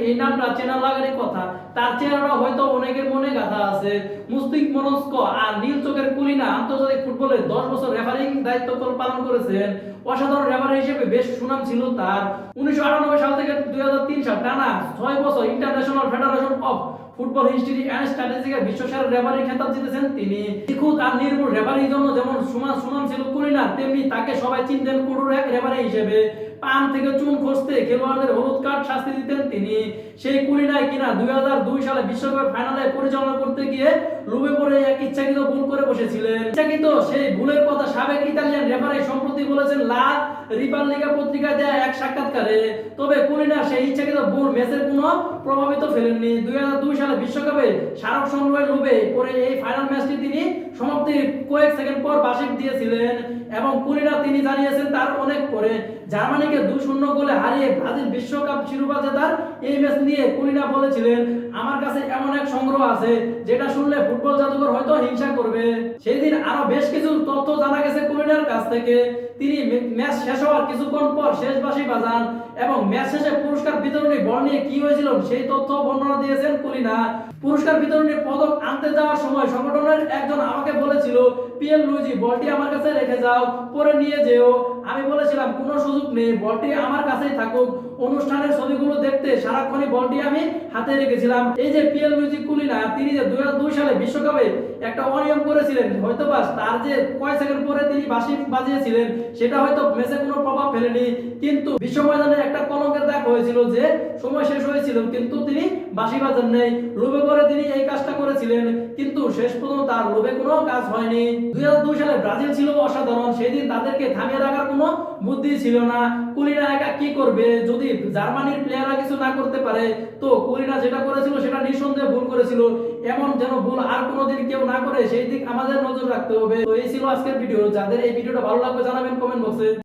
এই নামটা চেনা লাগারই কথা। তার চেহারাটা হয়তো অনেকের মনে গাঁথা আছে। মুস্তিক মনস্ক আর নীল চোখের কুলিনা আন্তর্জাতিক ফুটবলে 10 বছর রেফারিং দায়িত্ব পালন করেছেন। অসাধারণ রেফারি হিসেবে বেশ সুনাম ছিল তার। 1998 সাল থেকে 2003 সাল টানা 6 বছর International Federation of Football History and স্ট্যাটিস্টিক্সের বিশ্বসেরা রেফারির খেতাব জিতেছেন তিনি। নিখুঁত আর নির্ভুল রেফারির জন্য যেমন সুনাম ছিল কুলিনা, তেমনি তাকে সবাই চিনতেন কঠোর এক রেফারি হিসেবে। পান থেকে চুন খসতে খেলোয়াড়দের হলুদ কার্ড শাস্তি দিতেন তিনি। সেই কুলিনায় কিনা 2002 সালে বিশ্বকাপের ফাইনালে পরিচালনা করতে গিয়ে লোভে পড়ে এক ইচ্ছাকৃত ভুল করে বসেছিলেন। ইচ্ছাকৃত সেই ভুলের কথা সাবেক ইতালিয়ান রেফারি সম্প্রতি বলেছেন লা রিপাবলিকা পত্রিকায় দেয়া এক সাক্ষাৎকারে। তবে কুলিনা সেই ইচ্ছাকৃত ভুল ম্যাচের কোনো প্রভাবিত ফেলেননি। 2002 সালে বিশ্বকাপে স্মারক সংগ্রহের লোভে পরে এই ফাইনাল ম্যাচটি তিনি সমাপ্তির কয়েক সেকেন্ড পর বাঁশি দিয়েছিলেন এবং কুলিনা তিনি জানিয়েছেন তার অনেক পরে। জার্মানিকে 2-0 গোলে হারিয়ে ব্রাজিল বিশ্বকাপ শিরোপা জেতার এই ম্যাচ নিয়ে কুলিনা বলেছিলেন, আমার কাছে এমন এক সংগ্রহ আছে যেটা শুনলে ফুটবল জাদুঘর হয়তো হিংসা করবে। সেই দিন আরো বেশ কিছু তথ্য জানা গেছে কুলিনার কাছ থেকে। তিনি ম্যাচ শেষ হওয়ার কিছুক্ষণ পর শেষ বাঁশি বাজান এবং ম্যাচ শেষে পুরস্কার বিতরণী বল নিয়ে কি হয়েছিল সেই তথ্য বর্ণনা দিয়েছেন কুলিনা। পুরস্কার বিতরণীর পদক আনতে যাওয়ার সময় সংগঠনের একজন আমাকে বলেছিল, পিয়েল লুইজি বলটি আমার কাছে রেখে যাও, পরে নিয়ে যেও। আমি বলেছিলাম কোনো সুযোগ নেই, বলটি আমার কাছেই থাকুক। অনুষ্ঠানের ছবিগুলো দেখতে সারাক্ষণই বলটি আমি হাতে রেখেছিলাম। এই যে পিয়েল লুইজি কুলিনা, তিনি যে 2002 সালে বিশ্বকাপে একটা অনিয়ম করেছিলেন, হয়তোবা তার যে কয়েক সেকেন্ড পরে তিনি বাঁশি বাজিয়েছিলেন সেটা হয়তো ম্যাচে কোনো প্রভাব ফেলেনি, কিন্তু বিশ্ব ময়দানে একটা কলঙ্কের দাগ হয়েছিল যে সময় শেষ হয়েছিল কিন্তু তিনি বাঁশি বাজান নাই। লোভে পরে তিনি এই কাজটা করেছিলেন, কিন্তু শেষ পর্যন্ত তার লোভে কোনো কাজ হয়নি। 2002 সালে ব্রাজিল ছিল অসাধারণ, সেদিন তাদেরকে থামিয়ে রাখার কোনো বুদ্ধি ছিল না। কুলিনা একা কি করবে? যদি জার্মানির প্লেয়াররা কিছু না করতে পারে, তো কুলিনা যেটা করেছিল সেটা নিঃসন্দেহে ভুল করেছিল। এমন যেন ভুল আর কোনোদিন কেউ না করে সেই দিক আমাদের নজর রাখতে হবে। তো এই ছিল আজকের ভিডিও। যাদের এই ভিডিওটা ভালো লাগবে জানাবেন কমেন্ট বক্সে।